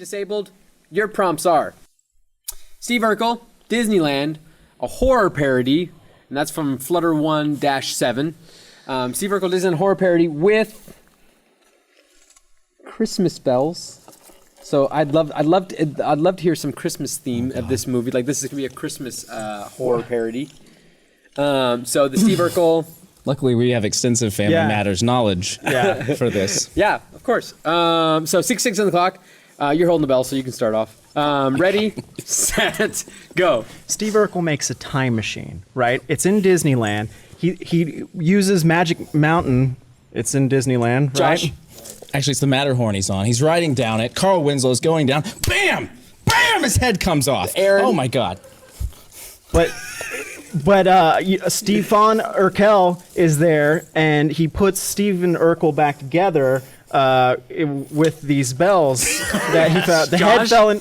disabled. Your prompts are Steve Urkel, Disneyland, a horror parody, and that's from Flutter 1-7. Steve Urkel, Disneyland horror parody with Christmas bells. So I'd love to hear some Christmas theme of this movie. Like this is gonna be a Christmas horror parody. So the Steve Urkel. Luckily, we have extensive Family Matters knowledge for this. Yeah, of course. So 6 on the clock. You're holding the bell, so you can start off. Ready, set, go. Steve Urkel makes a time machine, right? It's in Disneyland. He uses Magic Mountain. It's in Disneyland, Josh. right? Actually, it's the Matterhorn he's on. He's riding down it. Carl Winslow's going down. Bam! Bam! His head comes off. Aaron. Oh, my God. But Stefan Urkel is there, and he puts Stephen Urkel back together with these bells that he found. The head fell in.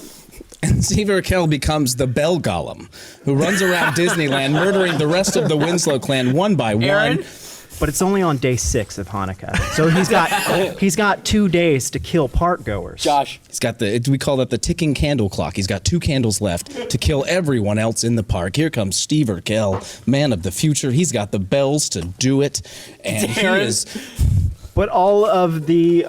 And Steve Urkel becomes the Bell Golem, who runs around Disneyland murdering the rest of the Winslow clan one by one. But it's only on day 6 of Hanukkah, so he's got 2 days to kill park goers. Josh. He's got we call that the ticking candle clock. He's got 2 candles left to kill everyone else in the park. Here comes Steve Urkel, man of the future. He's got the bells to do it, and he is. But all of the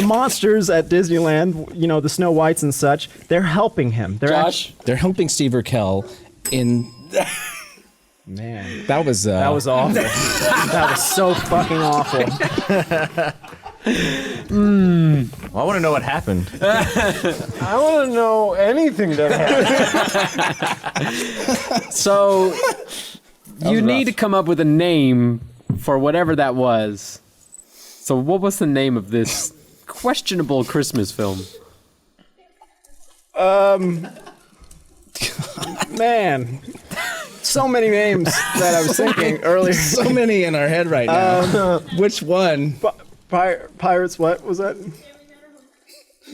monsters at Disneyland, you know, the Snow Whites and such, they're helping him. They're helping Steve Urkel in. Man, that was awful. That was so fucking awful. Well, I want to know what happened. I want to know anything that happened. So you need to come up with a name for whatever that was. So what was the name of this questionable Christmas film? Man. So many names that I was thinking earlier. So many in our head right now. Which one? Pirates, what was that?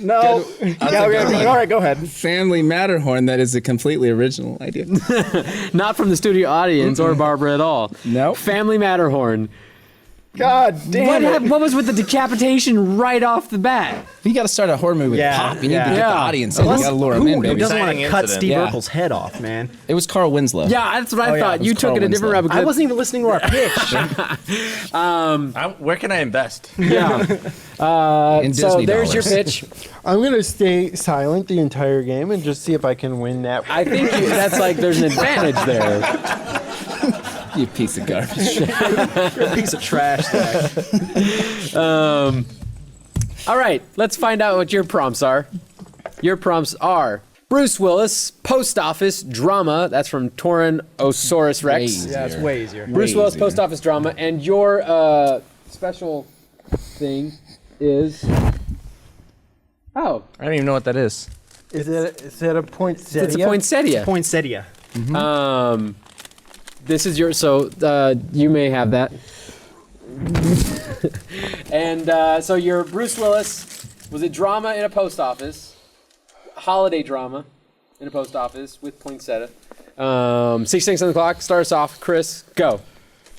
No. All right, go ahead. Family Matterhorn, that is a completely original idea. Not from the studio audience or Barbara at all. No. Family Matterhorn. God damn it. What was with the decapitation right off the bat? You got to start a horror movie with pop. You need to get the audience in. You got to lure them in, baby. Who doesn't want to cut incident. Steve Urkel's head off, man? It was Carl Winslow. Yeah, that's what I thought. You took Carl it a different Winslow. route. I wasn't even listening to our pitch. Where can I invest? Yeah. In So Disney there's your dollars. pitch. I'm going to stay silent the entire game and just see if I can win that. I think that's like there's an advantage there. You piece of garbage. You're a piece of trash. All right, let's find out what your prompts are. Your prompts are Bruce Willis, Post Office Drama. That's from Tyrannosaurus Rex. Yeah, it's way easier. Bruce Willis, Post Office Drama. And your special thing is... Oh. I don't even know what that is. Is that a poinsettia? It's a poinsettia. Poinsettia. This is your... So you may have that. And so your Bruce Willis, was it drama in a post office? Holiday drama in a post office with poinsettia. 6 on the clock. Start us off. Chris, go.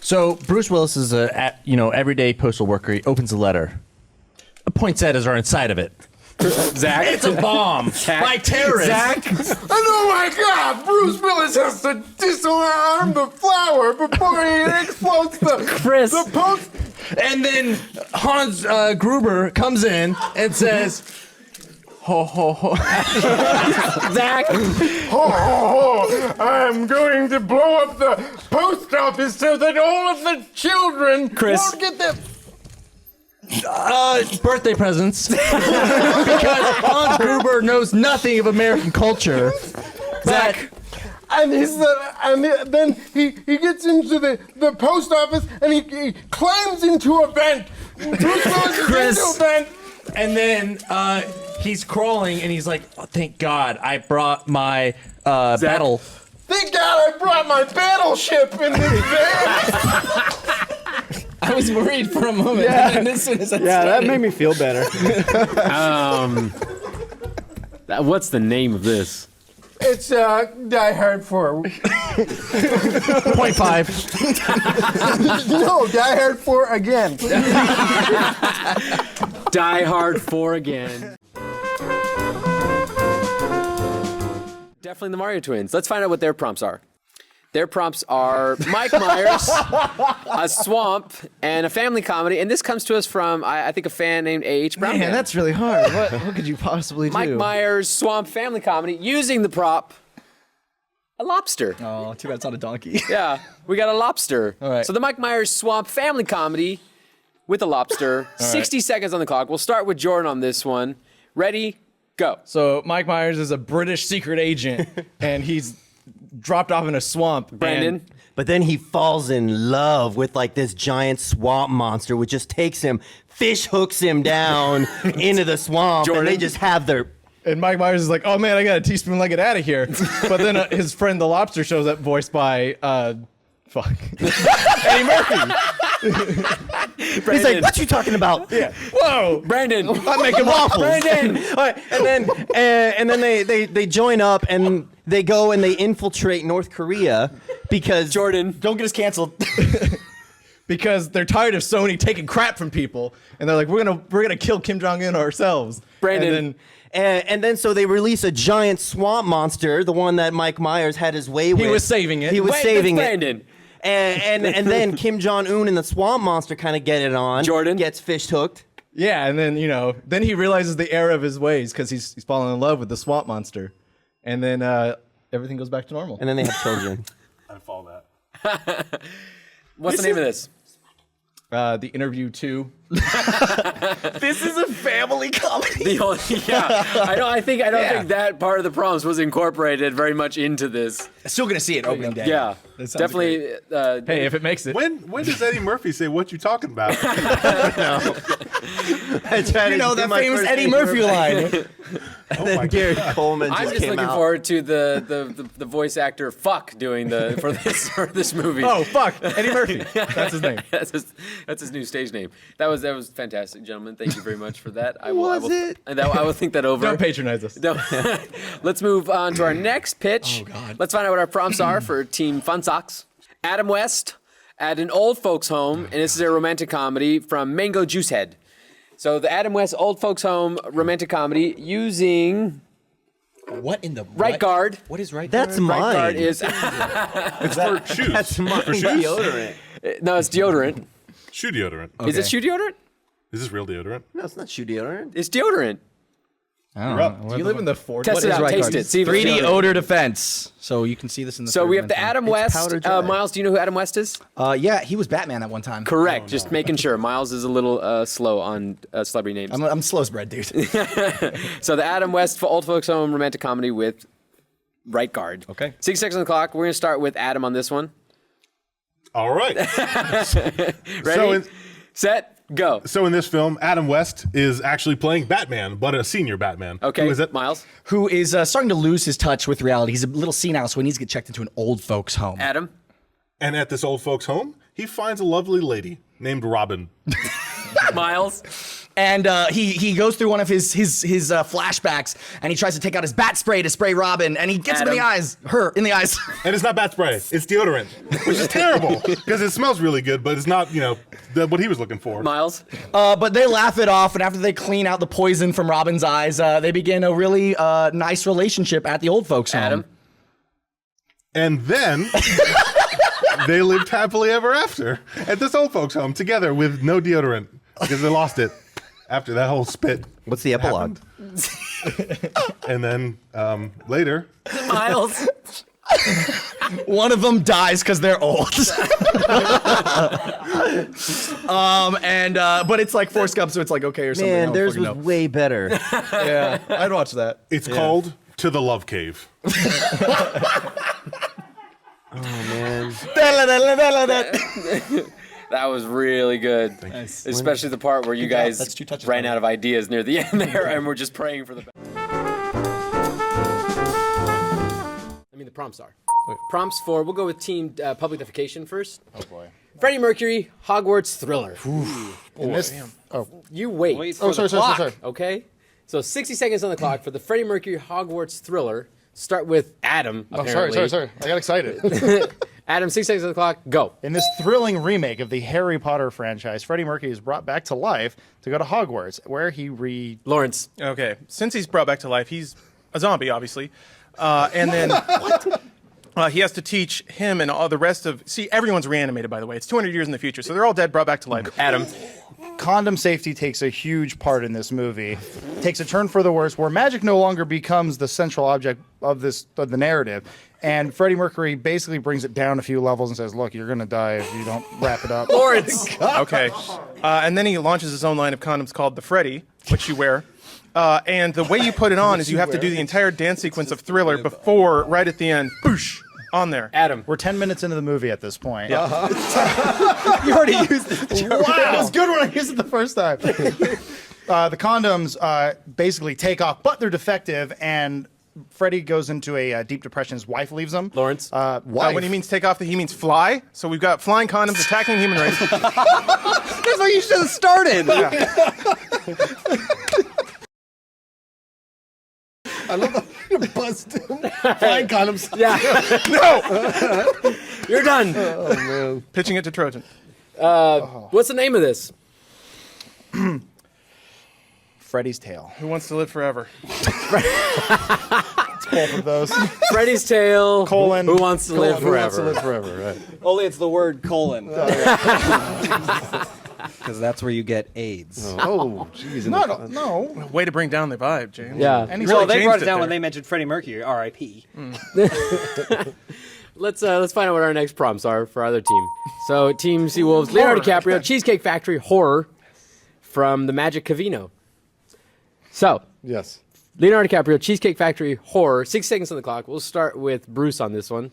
So Bruce Willis is a everyday postal worker. He opens a letter. Poinsettias are inside of it. Zach. It's a bomb by terrorists. Zach. Oh my God! Bruce Willis has to disarm the flower before he explodes Chris. the post. And then Hans Gruber comes in and says, "Ho ho ho." Zach. I'm going to blow up the post office so that all of the children won't get their Birthday presents. Because Hans Gruber knows nothing of American culture. Zach. And then he gets into the post office and he climbs into a vent. Bruce Willis is into a vent. And then he's crawling and he's like, oh, thank God I brought my battle. Thank God I brought my battleship in this van. I was worried for a moment. Yeah, and as soon as I that made me feel better. What's the name of this? It's Die Hard 4. 0.5. No, Die Hard 4 again. Die Hard 4 again. Definitely the Mario twins. Let's find out what their prompts are. Their prompts are Mike Myers, a swamp, and a family comedy. And this comes to us from, I think, a fan named A.H. Brown. Man, that's really hard. What could you possibly do? Mike Myers, swamp, family comedy, using the prop, a lobster. Oh, too bad it's not a donkey. Yeah, we got a lobster. All right. So the Mike Myers swamp family comedy with a lobster. 60 seconds on the clock. We'll start with Jordan on this one. Ready, go. So Mike Myers is a British secret agent, and he's dropped off in a swamp. Brandon. But then he falls in love with like this giant swamp monster, which just takes him, fish hooks him down into the swamp, Jordan. and they just have their. And Mike Myers is like, "Oh man, I got a teaspoon leg it out of here." But then his friend the lobster shows up, voiced by Eddie Murphy. He's like, "What you talking about?" Yeah. Whoa. Brandon. I'm making waffles. Brandon. All right, and then they join up and they go and they infiltrate North Korea because Jordan. Don't get us canceled. Because they're tired of Sony taking crap from people, and they're like, "We're gonna kill Kim Jong Un ourselves." Brandon. And then so they release a giant swamp monster, the one that Mike Myers had his way with. He was saving it. He was Wait, saving that's it. Brandon. And then Kim Jong Un and the swamp monster kind of get it on. Jordan. Gets fish hooked. Yeah, and then then he realizes the error of his ways because he's fallen in love with the swamp monster, and then everything goes back to normal. And then they have children. I follow that. What's the name of this? The Interview 2. This is a family comedy. The only, yeah, I don't think that part of the prompts was incorporated very much into this. Still gonna see it opening day. Yeah, That sounds definitely. Hey, if it makes it. When does Eddie Murphy say what you talking about? that famous Eddie Murphy line. Oh my Gary God. Coleman I'm just looking forward to the voice actor Fuck doing for this movie. Oh fuck, Eddie Murphy. That's his name. That's his new stage name. That was fantastic, gentlemen. Thank you very much for that. I will think that over. Don't patronize us. No. Let's move on to our next pitch. Oh, God. Let's find out what our prompts are for Team Fun Socks. Adam West at an old folks home, and this is a romantic comedy from Mango Juice Head. So the Adam West old folks home romantic comedy using What in the right guard. What is right That's guard? Right mine. guard is It's for shoes. That's mine. For shoes? Deodorant. no, it's deodorant. Shoe deodorant. Is it shoe deodorant? Is this real deodorant? No, it's not shoe deodorant. It's deodorant. You're up. You live in the 40s. Test it out. right Taste guard? it. See if it's 3D deodorant. odor defense. So you can see this in the. So third we have the dimension. Adam West. powder dry. Miles, do you know who Adam West is? Yeah, he was Batman at one time. Correct. Just making sure. Miles is a little slow on celebrity names. I'm slow spread, dude. So the Adam West old folks home romantic comedy with right guard. Okay. 60 seconds on the clock. We're gonna start with Adam on this one. All right. Ready? Set. Go. So in this film, Adam West is actually playing Batman, but a senior Batman. Okay. Who is it? Miles. Who is starting to lose his touch with reality. He's a little senile, so he needs to get checked into an old folks home. Adam. And at this old folks' home, he finds a lovely lady named Robin. Miles. And he goes through one of his flashbacks, and he tries to take out his bat spray to spray Robin, and he gets him in the Adam. eyes. Her in the eyes. And it's not bat spray, it's deodorant, which is terrible because it smells really good, but it's not, what he was looking for. Miles. But they laugh it off, and after they clean out the poison from Robin's eyes, they begin a really nice relationship at the old folks home. Adam. And then they lived happily ever after at this old folks' home together with no deodorant because they lost it after that whole spit. What's the epilogue? And then later, Miles. One of them dies because they're old. But it's like Forrest Gump, so it's like okay or something. I Man, don't theirs fucking was know. way better. Yeah, I'd watch that. it's called To the Love Cave. Oh man. That was really good. Especially the part where you guys That's 2 touches ran for me. out of ideas near the end there, and we're just praying for the best. The prompts are. Prompts for, we'll go with team public defecation first. Oh boy. Freddie Mercury, Hogwarts Thriller. You wait. Oh, sorry. Okay? So 60 seconds on the clock for the Freddie Mercury Hogwarts Thriller. Start with Adam, apparently. Oh, sorry. I got excited. Adam, 6 seconds on the clock, go. In this thrilling remake of the Harry Potter franchise, Freddie Mercury is brought back to life to go to Hogwarts, where he Lawrence. Okay, since he's brought back to life, he's a zombie, obviously. And then he has to teach him and all the rest of. See, everyone's reanimated, by the way. It's 200 years in the future, so they're all dead, brought back to life. Adam. Condom safety takes a huge part in this movie. Takes a turn for the worse, where magic no longer becomes the central object of the narrative. And Freddie Mercury basically brings it down a few levels and says, "Look, you're gonna die if you don't wrap it up." Lawrence. Okay. And then he launches his own line of condoms called the Freddie, which you wear. And the way you put it on is you have to do the entire dance sequence of Thriller before, right at the end, boosh, on there. Adam. We're 10 minutes into the movie at this point. Yeah. You already used it. Wow. It was good when I used it the first time. The condoms basically take off, but they're defective, and Freddie goes into a deep depression. His wife leaves him. Lawrence. When he means take off, he means fly. So we've got flying condoms attacking the human race. That's what you should have started. I love that you buzzed him. Flying condoms. Yeah. No! You're done. Oh, man. Pitching it to Trojan. What's the name of this? Freddie's Tale. Who wants to live forever? It's both of those. Freddie's Tale. Colon. Who wants to live Who wants to forever? live forever, right. Only it's the word colon. Because that's where you get AIDS. Oh, jeez. No. Way to bring down the vibe, James. Yeah. And he's Well, like, they James brought it did down there. when they mentioned Freddie Mercury, R.I.P. Let's find out what our next prompts are for our other team. So, Team Seawolves, Leonardo DiCaprio, Cheesecake Factory, horror from the Magic Cavino. So, Yes. Leonardo DiCaprio, Cheesecake Factory, horror. 6 seconds on the clock. We'll start with Bruce on this one.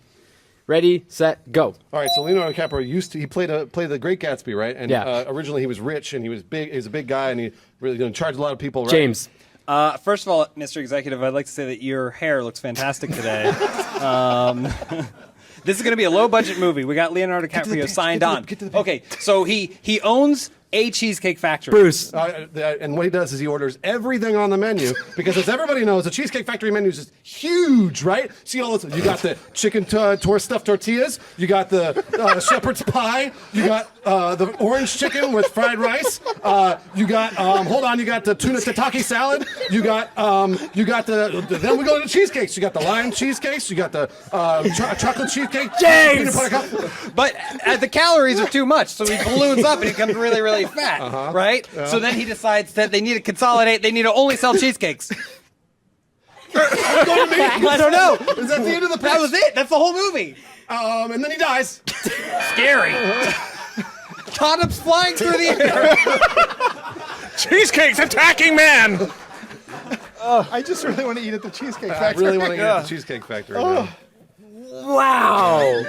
Ready, set, go. All right, so Leonardo DiCaprio he played the Great Gatsby, right? And Yeah. Originally he was rich and he was big. He was a big guy and he really charged a lot of people. Right? James. First of all, Mr. Executive, I'd like to say that your hair looks fantastic today. This is going to be a low-budget movie. We got Leonardo DiCaprio signed on. Okay, so he owns a Cheesecake Factory. Bruce. And what he does is he orders everything on the menu because, as everybody knows, the Cheesecake Factory menu is just huge, right? See all this? You got the chicken stuffed tortillas. You got the shepherd's pie. You got the orange chicken with fried rice. You got you got the tuna tataki salad. You got the then we go to the cheesecakes. You got the lime cheesecakes. You got the chocolate cheesecake. James! But the calories are too much, so he balloons up and he becomes really, really fat, right? So then he decides that they need to consolidate. They need to only sell cheesecakes. I don't know. Is that the end of the pitch? That was it. That's the whole movie. And then he dies. Scary. Condoms flying through the air. Cheesecake's attacking man! I just really want to eat at the Cheesecake I Factory. really want to eat at the Cheesecake Factory. Man. Wow.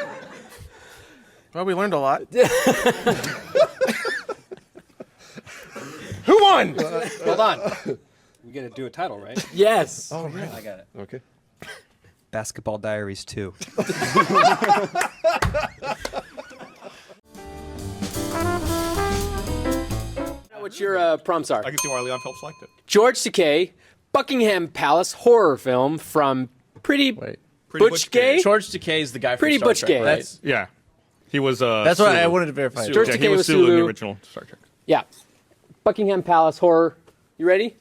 Well, we learned a lot. Who won? Hold on. We got to do a title, right? Yes. Oh, yeah. I got it. Okay. Basketball Diaries 2. What your prompts are? I can see why Leon Phelps liked it. George Takei, Buckingham Palace horror film from Pretty Butch Gay? George Takei is the guy from Pretty Star Butch Trek, Gay. right? That's- Yeah. He was That's what I wanted to verify. George Yeah, Takei he was was Sulu in Sulu. the original Star Trek. Yeah. Buckingham Palace horror. You ready?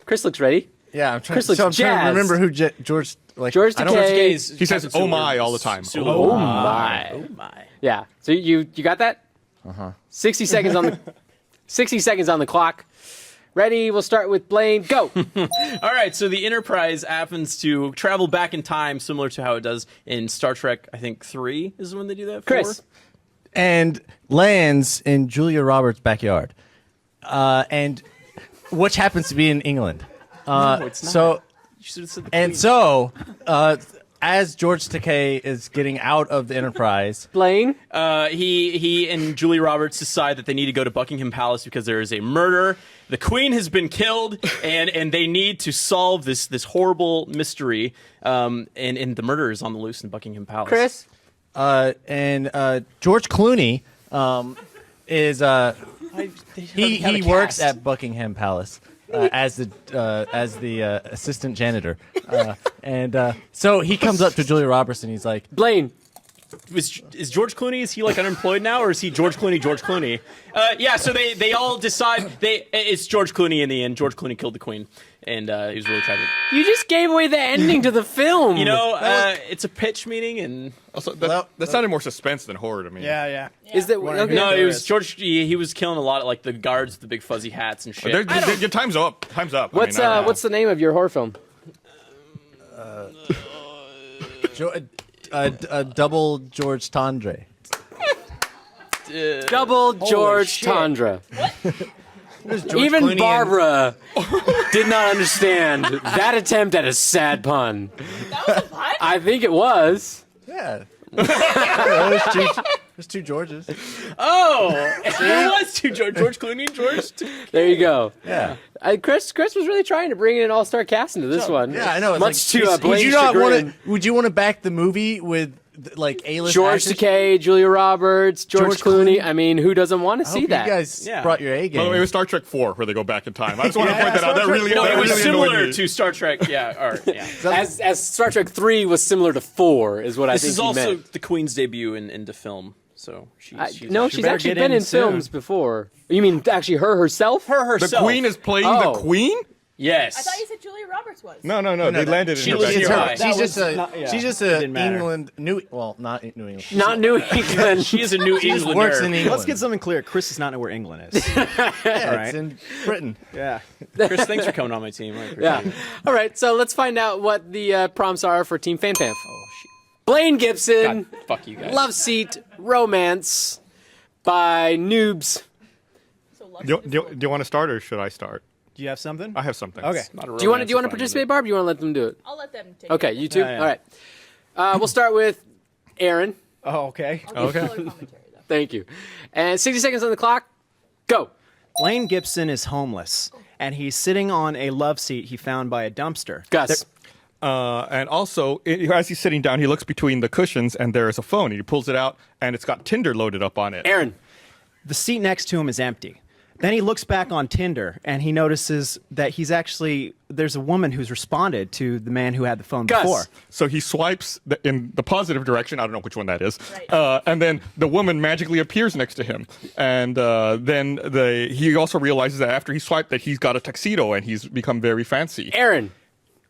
Chris looks ready. Yeah, I'm trying, Chris looks so I'm trying to jazzed. remember who George like. George I don't- Takei. He says "Oh my" all the time. Oh my. Oh, my. Yeah. So you got that? 60 seconds on the 60 seconds on the clock. Ready? We'll start with Blaine. Go. All right, so the Enterprise happens to travel back in time, similar to how it does in Star Trek. I think 3 is when they do that. Chris. 4? and lands in Julia Roberts' backyard, and which happens to be in England. No, it's not. So, You should have said the and Queen. so, as George Takei is getting out of the Enterprise, Blaine. He and Julie Roberts decide that they need to go to Buckingham Palace because there is a murder. The Queen has been killed, and they need to solve this horrible mystery. And the murder is on the loose in Buckingham Palace. Chris. and George Clooney is he works at Buckingham Palace. As the assistant janitor, and so he comes up to Julia Roberts and he's like, Blaine. Is George Clooney? Is he like unemployed now, or is he George Clooney? George Clooney. Yeah. So they all decide it's George Clooney in the end. George Clooney killed the Queen, and he was really trying to. You just gave away the ending to the film. You know, it's a pitch meeting, and Also, that sounded more suspense than horror to me. Yeah. is that okay? no, it was George. He was killing a lot of like the guards with the big fuzzy hats and shit. Your time's up. Time's up. What's I mean, what's the name of your horror film? Double George Tendre. Double George shit. Tundra. Even Clooney Barbara did not understand that attempt at a sad pun. That was a pun? I think it was. Yeah. There's two Georges. Oh, it was to George Clooney and George. There you go. Yeah. Chris was really trying to bring in an all-star cast into this one. Yeah, I know. It's Much like, to Blaine's would you not want chagrin. to? Would you want to back the movie with like A-list George actors? Takei, Julia Roberts, George Clooney. Clooney. I mean, who doesn't want to I see hope that? You guys brought your A By game. the way, it was Star Trek 4 where they go back in time. I just want to point that out. That really, No, that it was really similar annoyed me. to Star Trek. Yeah, As Star Trek 3 was similar to 4, is what I This think is he also meant. the Queen's debut into film. So she's She's better actually get been in in soon. films before. You mean actually her herself? her The herself. Queen is playing Oh. the Queen? Yes. I thought you said Julia Roberts was. No. They landed in she her lives in backyard. your eye. She's just a not- she's just it a didn't matter. England not New England. Not New England. She is a New She just Englander. works in England. Let's get something clear. Chris does not know where England is. Yeah, right. it's in Britain. Yeah. Chris, thanks for coming on my team. I appreciate Yeah. it. All right, so let's find out what the prompts are for Team Fan Fan. Oh, shit. Blaine Gibson, God, fuck you guys. Love Seat, Romance by Noobs. So love Do you want to start or should I start? Do you have something? I have something. Okay. Do you want to participate, Barb? Or do you want to let them do it? I'll let them take Okay, it. you two. Yeah, yeah. All right. We'll start with Aaron. Oh, okay. I'll give color commentary, though. Thank you. And 60 seconds on the clock. Go. Blaine Gibson is homeless, and he's sitting on a love seat he found by a dumpster. Gus. And also, as he's sitting down, he looks between the cushions and there is a phone. He pulls it out and it's got Tinder loaded up on it. Aaron. The seat next to him is empty. Then he looks back on Tinder, and he notices that there's a woman who's responded to the man who had the phone Gus. before. So he swipes in the positive direction. I don't know which one that is. Right. And then the woman magically appears next to him. And then he also realizes that after he swiped that he's got a tuxedo and he's become very fancy. Aaron.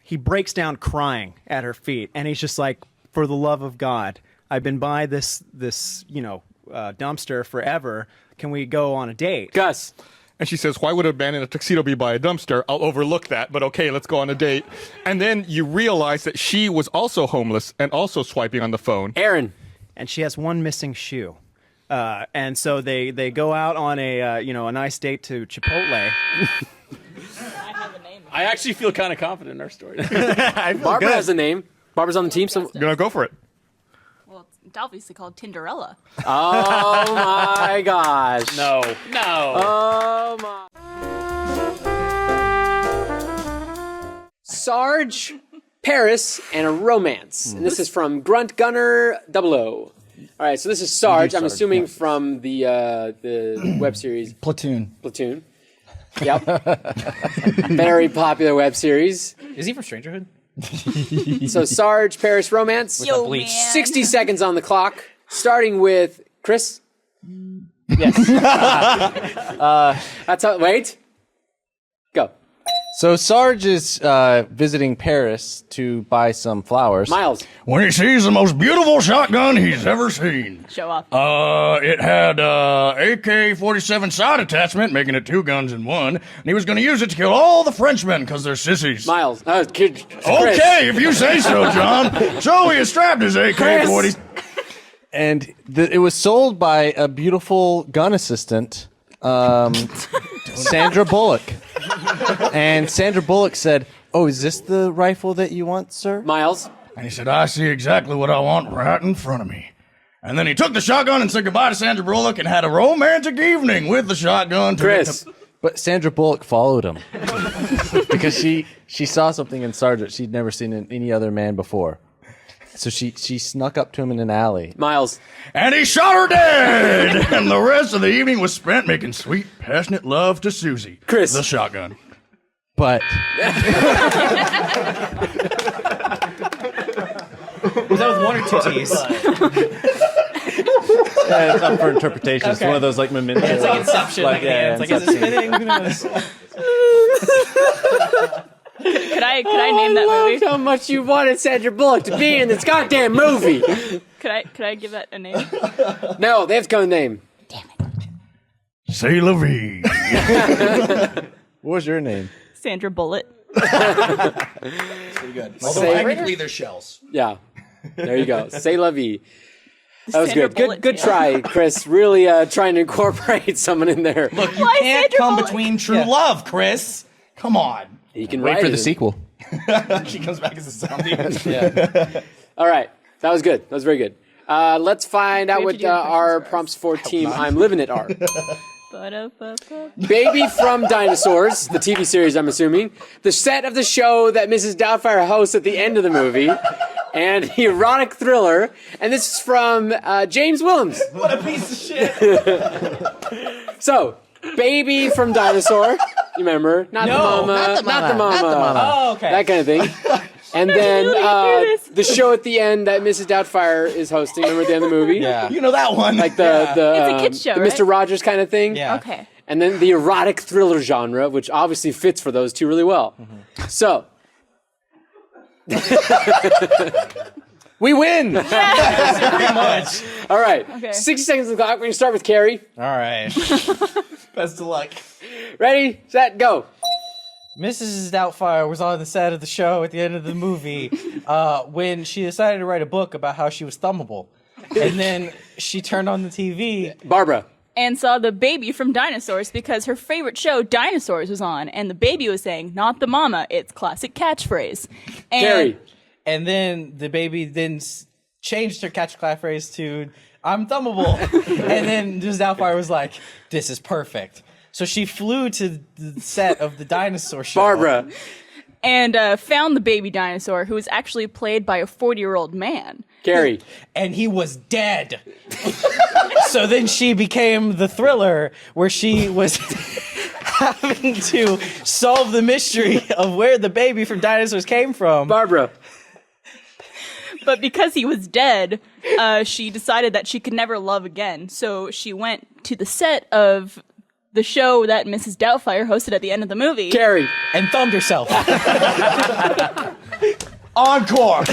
He breaks down crying at her feet, and he's just like, for the love of God, I've been by this dumpster forever. Can we go on a date? Gus. And she says, why would a man in a tuxedo be by a dumpster? I'll overlook that, but okay, let's go on a date. And then you realize that she was also homeless and also swiping on the phone. Aaron. And she has one missing shoe. And so they go out on a nice date to Chipotle. I have a name. I actually feel kind of confident in our story. Barbara has a name. Barbara's on the team. So Gonna go for it. Well, it's obviously called Tinderella. Oh my gosh. No. Oh my. Sarge, Paris, and a Romance. And this is from Grunt Gunner 00. All right, so this is Sarge. I'm assuming from the web series Platoon. Platoon. Yep. Very popular web series. Is he from Strangerhood? So Sarge, Paris, Romance. Yo, bleach. man. 60 seconds on the clock, starting with Chris. Yes. That's how. Wait. Go. So Sarge is visiting Paris to buy some flowers. Miles. When he sees the most beautiful shotgun he's ever seen. Show off. It had AK-47 side attachment, making it 2 guns in one, and he was going to use it to kill all the Frenchmen because they're sissies. Miles. Chris. Okay, if you say so, John. So he has strapped his AK-47. And it was sold by a beautiful gun assistant, Sandra Bullock. And Sandra Bullock said, "Oh, is this the rifle that you want, sir?" Miles. And he said, I see exactly what I want right in front of me. And then he took the shotgun and said goodbye to Sandra Bullock and had a romantic evening with the shotgun. Chris. But Sandra Bullock followed him because she saw something in Sarge that she'd never seen in any other man before. So she snuck up to him in an alley. Miles. And he shot her dead. And the rest of the evening was spent making sweet, passionate love to Susie. Chris. The shotgun. But Was that with 1 or 2 T's? yeah, it's up for interpretation. It's one of those like memento. It's like Inception. Like, It's like, is it Inception. spinning? Who knows? Could I name that movie? How much you wanted Sandra Bullock to be in this goddamn movie? Could I give that a name? No, they have to go with a name. C'est la vie. What was your name? Sandra Bullock. Pretty good. Although Say- technically they're shells. Yeah. There you go. C'est la vie. That was Sandra good. Bullock, Good yeah. try, Chris. Really trying to incorporate someone in there. Look, you Why can't Sandra come Bullock? between true love, Chris. Come on. You can Wait write for it the in. sequel. She comes back as a zombie. All right. That was good. That was very good. Let's find out We have what to do our impressions prompts for Team I'm Living It are. Ba-da-ba-ba. Baby from Dinosaurs, the TV series, I'm assuming. The set of the show that Mrs. Doubtfire hosts at the end of the movie. And the erotic thriller. And this is from James Willems. What a piece of shit. So, Baby from Dinosaur. You remember? Not the mama. Not the mama. Oh, okay. That kind of thing. And then really hear this. the show at the end that Mrs. Doubtfire is hosting. Remember at the end of the movie? Yeah. You know that one. Like the It's a kid's show, the right? Mr. Rogers kind of thing. Yeah. Okay. And then the erotic thriller genre, which obviously fits for those two really well. So. We win! Pretty much. All right. Okay. 60 seconds on the clock. We're going to start with Carrie. All right. Best of luck. Ready, set, go. Mrs. Doubtfire was on the set of the show at the end of the movie when she decided to write a book about how she was thumbable. And then she turned on the TV. Barbara. And saw the baby from Dinosaurs because her favorite show, Dinosaurs, was on, and the baby was saying, "Not the mama." It's classic catchphrase. And Carrie. And then the baby then changed her catchphrase to "I'm thumbable." And then Mrs. Doubtfire was like, "This is perfect." So she flew to the set of the dinosaur show. Barbara. And found the baby dinosaur, who was actually played by a 40-year-old man. Carrie. And he was dead. So then she became the thriller, where she was having to solve the mystery of where the baby from Dinosaurs came from. Barbara. But because he was dead, she decided that she could never love again. So she went to the set of the show that Mrs. Doubtfire hosted at the end of the movie. Carrie. And thumbed herself. Encore.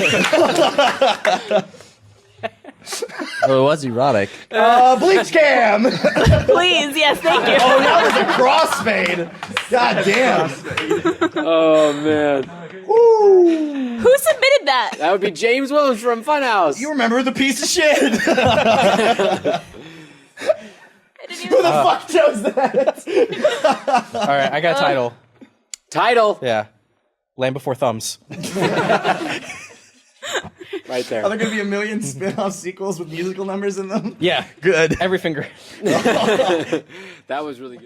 Well, it was erotic. Bleach cam. Please, yes, thank you. Oh, that was a crossfade. God damn. Oh, man. Who submitted that? That would be James Williams from Funhouse. You remember the piece of shit. I didn't Who even the fuck chose that? All right, I got a title. Title. Yeah. Land Before Thumbs. Right there. Are there going to be a million spin-off sequels with musical numbers in them? Yeah. Good. Every finger. That was really good.